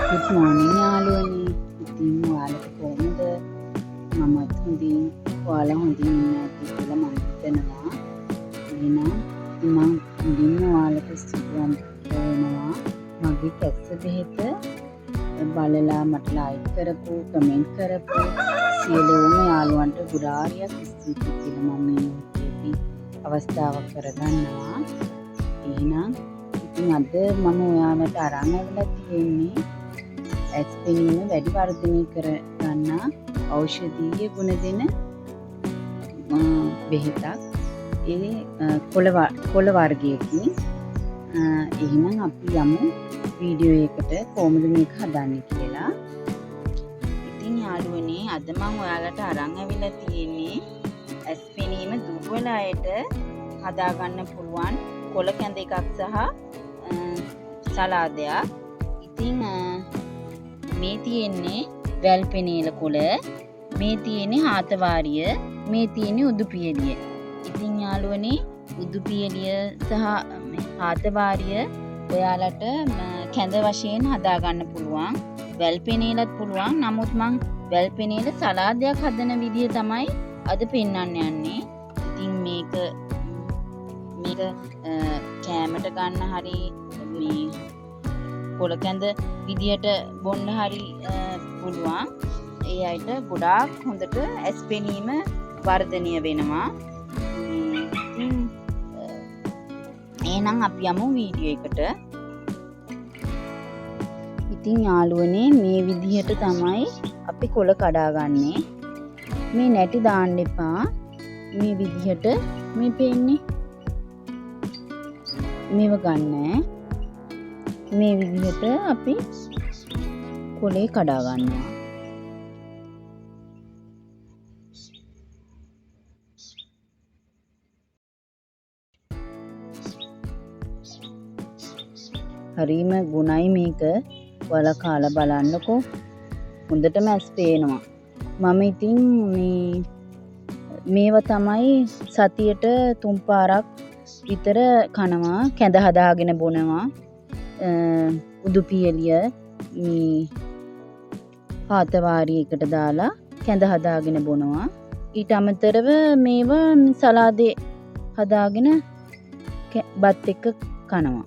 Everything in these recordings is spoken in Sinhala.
Good morning යාළුවනේ. ඉතින් ඔයාලට කොහොමද? මමත් හොඳින් ඔයාලා හොඳින් ඉන්න ඇති කියලා මම හිතනවා. එහෙනම් ඉතින් මම මුලින්ම ඔයාලට ස්තුතිවන්ත වෙනවා. මගේ කැස්ස බෙහෙත බලලා මට ලයික් කරපු, කමෙන්ට් කරපු සියලුම යාළුවන්ට ගොඩාරියක් ස්තුතියි කියලා මම මේ අවස්ථාවක් කරගන්නවා. එහෙනම් ඉතින් අද මම ඔයාලට අරන් ඇවිල්ලා තියෙන්නේ ඇස් පෙනීම වැඩි වර්ධනය කර ගන්නා ඖෂධීය ගුණ දෙන බෙහෙතක්. ඒ කොළ වර්ගයකින්. එහෙනම් අපි යමු වීඩියෝ එකට කොහොමද මේක හදන්නේ කියලා. ඉතින් යාළුවනේ අද මම ඔයාලට අරන් ඇවිල්ලා තියෙන්නේ ඇස් පෙනීම දුර්වල අයට හදා ගන්න පුළුවන් කොළ කැඳ එකක් සහ සලාදයක්. ඉතින් මේ තියෙන්නේ වැල් පෙනේල කොළ, මේ තියෙන්නේ හාතවාරිය, මේ තියෙන්නේ උදුපියලිය. ඉතින් යාළුවනේ උදුපියලිය සහ හාතවාරිය ඔයාලට කැඳ වශයෙන් හදා ගන්න පුළුවන්. වැල් පෙනේලත් පුළුවන්. නමුත් මං වැල් පෙනේල සලාදයක් හදන විදිය තමයි අද පෙන්වන්න යන්නේ. ඉතින් මේක කෑමට ගන්න හරි මේ කොළ කැඳ විදියට බොන්න හරි පුළුවන්. ඒ අයට ගොඩාක් හොඳට ඇස් පෙනීම වර්ධනය වෙනවා. ඉතින් එහෙනම් අපි යමු වීඩියෝ එකට. ඉතින් යාළුවනේ මේ විදිහට තමයි අපි කොළ කඩාගන්නේ. මේ නැටි දාන්න එපා. මේ විදිහට මේ පෙන්නේ මේව ගන්න. මේ විදිහට අපි කොළේ කඩා ගන්නවා. හරිම ගුණයි මේක. ඔයාලා කාලා බලන්නකෝ. හොඳටම ඇස් පේනවා. මම ඉතින් මේව තමයි සතියට 3 පාරක් විතර කනවා. කැඳ හදාගෙන බොනවා. උදුපියලිය මේ හාතවාරිය එකට දාලා කැඳ හදාගෙන බොනවා. ඊට අමතරව මේවා සලාදේ හදාගෙන බත් එක්ක කනවා.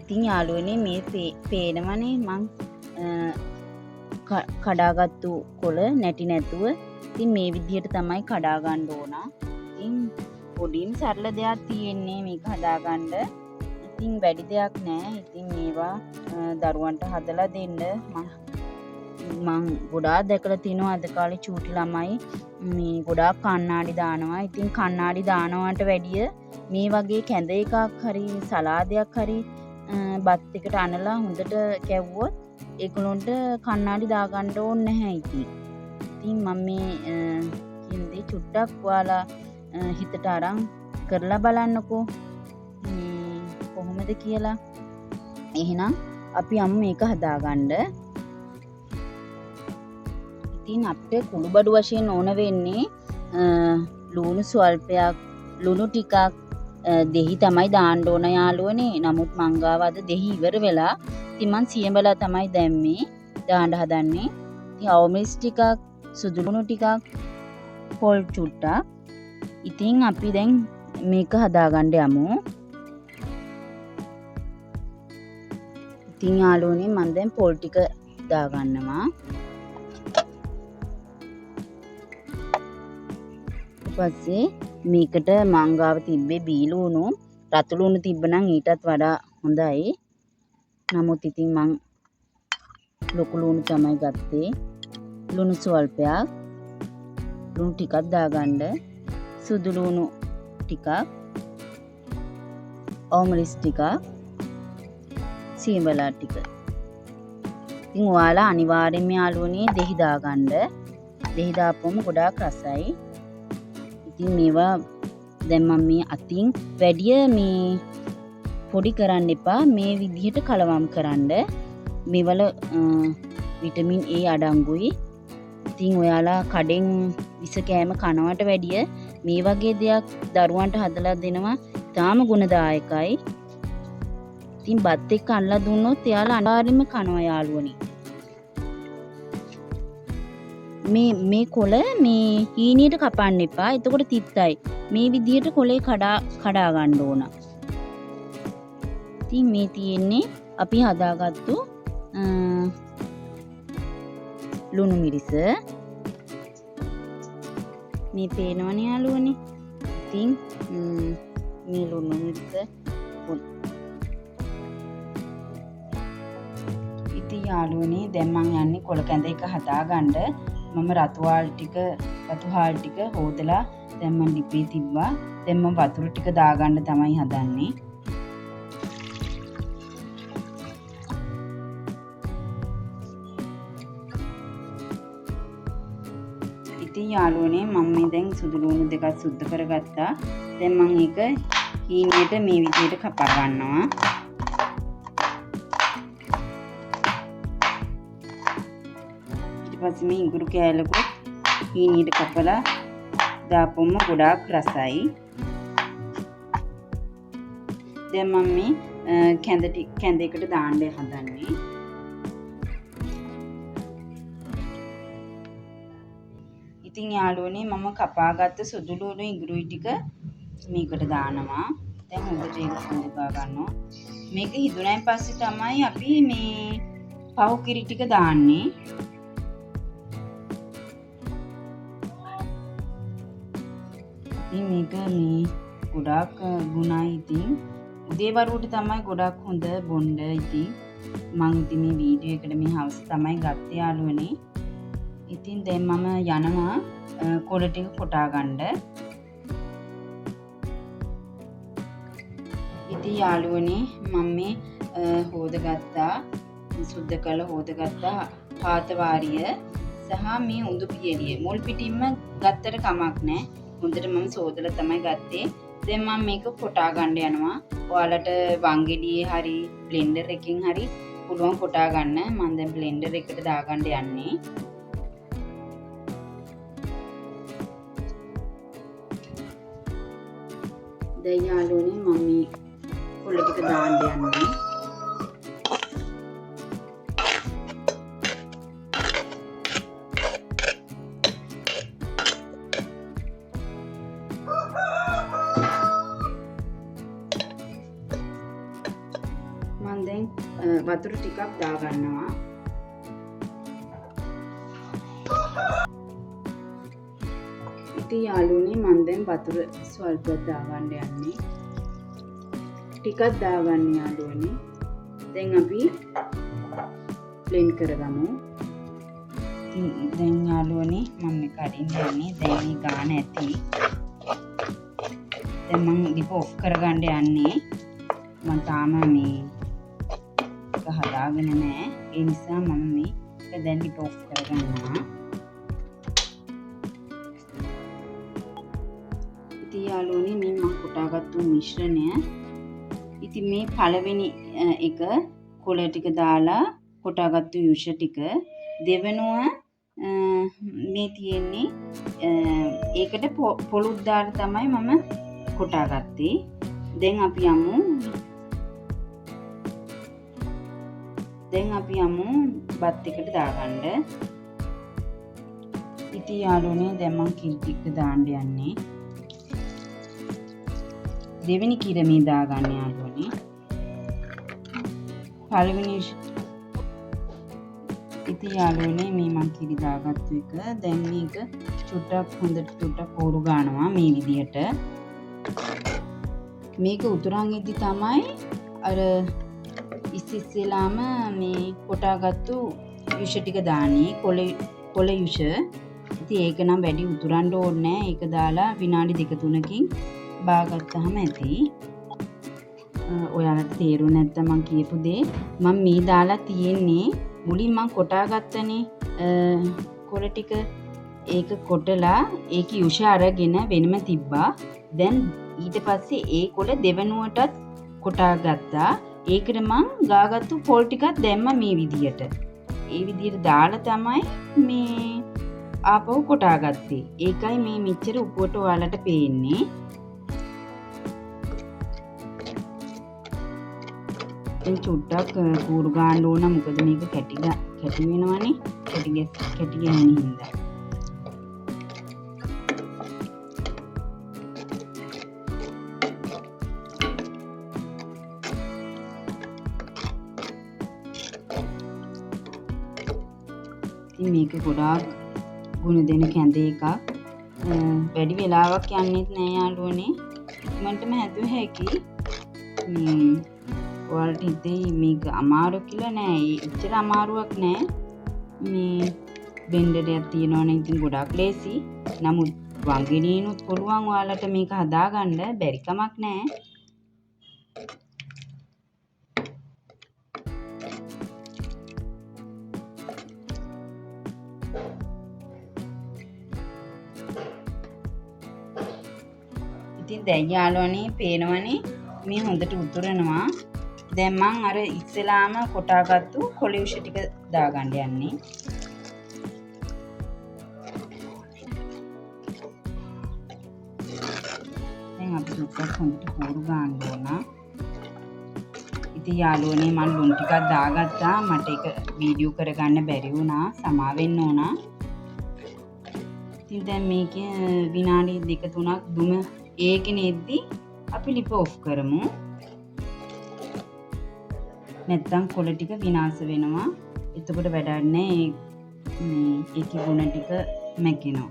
ඉතින් යාළුවනේ මේ පේනවනේ මං කඩාගත්තු කොළ නැටි නැතුව. ඉතින් මේ විදිහට තමයි කඩා ගන්න ඕන. ඉතින් පොඩිම සරල දෙයක් තියෙන්නේ මේක හදාගන්න. ඉතින් වැඩි දෙයක් නෑ. ඉතින් මේවා දරුවන්ට හදලා දෙන්න මං ගොඩාක් දැකලා තිනවා අද කාලේ චූටි ළමයි මේ ගොඩාක් කණ්ණාඩි දානවා. ඉතින් කණ්ණාඩි දානවට වැඩිය මේ වගේ කැඳ එකක් හරි සලාදයක් හරි බත් එකට අනලා හොඳට කැවුවොත් ඒගොල්ලන්ට කණ්ණාඩි දාගන්න ඕනේ නැහැ. ඉතින් මම මේ කියන දේ චුට්ටක් ඔයාලා හිතට අරන් කරලා බලන්නකෝ කොහොමද කියලා. එහෙනම් අපි යමු මේක හදාගන්න. ඉතින් අපිට කුළු බඩු වශයෙන් ඕන වෙන්නේ ලුණු ස්වල්පයක්, ලුණු ටිකක්, දෙහි තමයි දාන්න ඕන යාළුවනේ. නමුත් මං ගාව අද දෙහි ඉවර වෙලා. ඉතින් මං සියඹලා තමයි දැම්මේ දාන්න හදන්නේ. ඉතින් අවමිස් ටිකක්, සුදු ලුණු ටිකක්, පොල් චුට්ටක්. ඉතින් අපි දැන් මේක හදාගන්න යමු. ඉතින් යාළුවනේ මම දැන් පොල් ටික දාගන්නවා. ඊපස්සේ මේකට මං ගාව තිබ්බේ බීලුණු, රතු ලුණු තිබ්බනම් ඊටත් වඩා හොඳයි. නමුත් ඉතින් මං ලොකු ලුණු තමයි ගත්තේ. ලුණු ස්වල්පයක්, ලුණු ටිකක් දාගන්න. සුදු ලුණු ටිකක්, ඕමලිස් ටිකක්, සීඹලා ටික. ඉතින් ඔයාලා අනිවාර්යෙන්ම යාළුවනේ දෙහි දාගන්න. දෙහි දාපුවම ගොඩාක් රසයි. ඉතින් මේවා දැන් මම මේ අතින් වැඩිය මේ පොඩි කරන්න එපා. මේ විදිහට කලවම් කරන්න. මේවල විටමින් A අඩංගුයි. ඉතින් ඔයාලා කඩෙන් විස කෑම කනවට වැඩිය මේ වගේ දෙයක් දරුවන්ට හදලා දෙනවා. තාම ගුණදායකයි. ඉතින් බත් එක්ක අල්ලලා දුන්නොත් එයාලා අනිවාර්යයෙන්ම කනවා යාළුවනේ. මේ කොළ මේ හීනියට කපන්න එපා. එතකොට තිත්තයි. මේ විදිහට කොළේ කඩා ගන්න ඕන. ඉතින් මේ තියෙන්නේ අපි හදාගත්තු ලුණු මිරිස. මේ පේනවනේ යාළුවනේ. ඉතින් මේ ලුණු මිරිස ඉතින් යාළුවනේ දැන් මම යන්නේ කොළ කැඳ එක හදාගන්න. මම රතු හාල් ටික හොදලා දැන් මම ලිපේ තිබ්බා. දැන් මම වතුර ටික දාගන්න තමයි හදන්නේ. ඉතින් යාළුවනේ මම මේ දැන් සුදු ලුණු දෙකක් සුද්ධ කරගත්තා. දැන් මම ඒක හීනියට මේ විදිහට කපා ගන්නවා. ඊට පස්සේ මේ ඉඟුරු කෑල්ලකුත් හීනියට කපලා දාපුවම ගොඩාක් රසයි. දැන් මම මේ කැඳයකට දාන්න හදන්නේ. ඉතින් යාළුවනේ මම කපාගත්ත සුදු ලුණු ඉඟුරුයි ටික මේකට දානවා. දැන් හොඳට ඒක හොදා ගන්නවා. මේක හිදුණයින් පස්සේ තමයි අපි මේ පහු කිරි ටික දාන්නේ. ඉතින් මේක මේ ගොඩාක් ගුණයි. ඉතින් උදේවරුවට තමයි ගොඩාක් හොඳ බොන්න. ඉතින් මම ඉතින් මේ වීඩියෝ එකට මේ හවස තමයි ගත්තේ යාළුවනේ. ඉතින් දැන් මම යනවා කොළ ටික කොටා ගන්න. ඉතින් යාළුවනේ මම මේ හොදගත්තා සුද්ධ කරලා හොදගත්තා පාත වාරිය සහ මේ උඳු පියලිය. මුල් පිටින්ම ගත්තට කමක් නැහැ. හොඳට මම සෝදලා තමයි ගත්තේ. දැන් මම මේක කොටා ගන්න යනවා. ඔයාලට වංගෙඩියේ හරි බ්ලෙන්ඩර් එකකින් හරි පුළුවන් කොටා ගන්න. මම දැන් බ්ලෙන්ඩර් එකට දාගන්න යන්නේ. දැන් යාළුවනේ මම මේ කොළ ටික දාන්න යන්නේ. මම දැන් වතුර ටිකක් දා ගන්නවා. ඉතින් යාළුවනේ මම දැන් වතුර ස්වල්පයක් දාගන්න යන්නේ. ටිකක් දාගන්න යාළුවනේ. දැන් අපි බ්ලෙන්ඩ් කරගමු. දැන් යාළුවනේ මම මේක අරින්න යන්නේ. දැන් මේ ගාන ඇති. දැන් මම ලිප ඔෆ් කරගන්න යන්නේ. මම තාම මේ හදාගෙන නැහැ. ඒ නිසා මම මේක දැන් ලිප ඔෆ් කරගන්නවා. ඉතින් යාළුවනේ මේ මම කොටාගත්තු මිශ්‍රණය. ඉතින් මේ පළවෙනි එක කොළ ටික දාලා කොටාගත්තු යුෂ ටික. දෙවෙනුව මේ තියෙන්නේ ඒකට පොලුත් දාලා තමයි මම කොටාගත්තේ. දැන් අපි යමු බත් එකට දාගන්න. ඉතින් යාළුවනේ දැන් මම කිරි ටික දාන්න යන්නේ. දෙවෙනි කිර මේ දාගන්න යාළුවනේ. පළවෙනි ඉතින් යාළුවනේ මේ මම කිරි දාගත්තු එක. දැන් මේක චුට්ටක් පෝරු ගන්නවා මේ විදිහට. මේක උතුරන් ඉදි තමයි අර ඉස්සෙල්ලාම මේ කොටාගත්තු යුෂ ටික දාන්නේ. කොළ යුෂ. ඉතින් ඒක නම් වැඩි උතුරන්න ඕනේ නැහැ. ඒක දාලා විනාඩි 2-3කින් බාගත්තාම ඇති. ඔයාලට තේරුනේ නැත්නම් මම කියපු දේ මම මේ දාලා තියෙන්නේ. මුලින් මම කොටාගත්තනේ කොළ ටික. ඒක කොටලා ඒක යුෂ අරගෙන වෙනම තිබ්බා. දැන් ඊට පස්සේ ඒ කොළ දෙවනුවටත් කොටාගත්තා. ඒකට මං ගාගත්තු පොල් ටිකක් දැම්ම මේ විදියට. ඒ විදියට දාලා තමයි මේ ආපහු කොටාගත්තේ. ඒකයි මේ මෙච්චර උපුවට ඔයාලට පේන්නේ. දැන් චුට්ටක් කූරු ගන්න ඕන. මොකද මේක කැටි වෙනවනේ. කැටි ගෑන හින්දා. ඉතින් මේක ගොඩාක් ගුණ දෙන කැඳේ එකක්. වැඩි වෙලාවක් යන්නෙත් නෑ යාළුවනේ. ඉක්මනටම හැදුව හැකි. ඔයාලට හිතෙයි මේක අමාරු කියලා නෑ. එච්චර අමාරුවක් නෑ. මේ බෙන්ඩරයක් තියෙනවනේ ඉතින් ගොඩාක් ලේසි. නමුත් වංගෙඩියනොත් පුළුවන් ඔයාලට මේක හදාගන්න. බැරි කමක් නෑ. ඉතින් දැන් යාළුවනේ පේනවනේ මේ හොඳට උතුරනවා. දැන් මං අර ඉස්සෙලාම කොටාගත්තු කොලියුෂ ටික දාගන්න යන්නේ. දැන් අපි දුක්ඛ හොඳට හොරු ගන්න ඕන. ඉතින් යාළුවනේ මම ලුණු ටිකක් දාගත්තා. මට ඒක වීඩියෝ කරගන්න බැරි වුණා. සමා වෙන්න ඕන. ඉතින් දැන් මේකේ විනාඩි 2-3ක් දුම ඒකෙන එද්දි අපි ලිප ඔෆ් කරමු. නැත්තම් කොළ ටික විනාශ වෙනවා. එතකොට වැඩක් නැහැ. ඒකේ ගුණ ටික මැකෙනවා.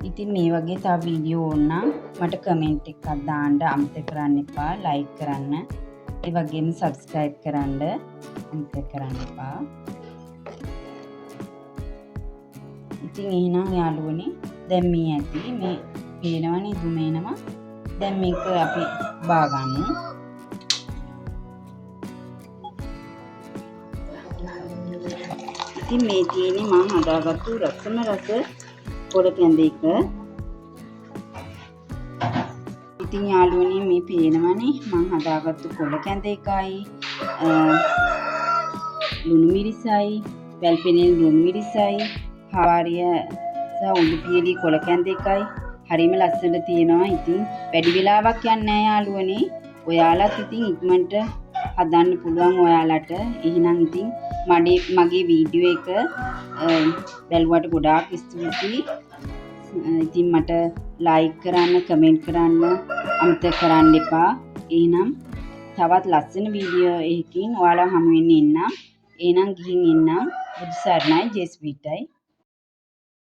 ඉතින් මේ වගේ තව වීඩියෝ ඕන නම් මට කමෙන්ට් එකක් දාන්න අමතක කරන්න එපා. ලයික් කරන්න. ඒ වගේම සබ්ස්ක්‍රයිබ් කරන්න අමතක කරන්න එපා. ඉතින් එහෙනම් යාළුවනේ දැන් මේ ඇති මේ පේනවනේ දුමේනවා. දැන් මේක අපි බාගමු. ඉතින් මේ තියෙන්නේ මම හදාගත්තු රසම රස පොළ කැඳේක. ඉතින් යාළුවනේ මේ පේනවනේ මම හදාගත්තු පොළ කැඳේකයි ලුණු මිරිසයි වැල්පෙනේ ලුණු මිරිසයි හාරිය සහ උඩු පියලි කොළ කැඳේකයි හරිම ලස්සනට තියෙනවා. ඉතින් වැඩි වෙලාවක් යන්නේ නැහැ යාළුවනේ. ඔයාලත් ඉතින් ඉක්මනට හදන්න පුළුවන් ඔයාලට. එහෙනම් ඉතින් මගේ වීඩියෝ එක බැලුවට ගොඩාක් ස්තුතියි. ඉතින් මට ලයික් කරන්න, කමෙන්ට් කරන්න අමතක කරන්න එපා. එහෙනම් තවත් ලස්සන වීඩියෝ එකකින් ඔයාලා හමු වෙන්න එන්නම්. එහෙනම් ගිහින් එන්නම්. බුදු සරණයි ජේස්පීටයි.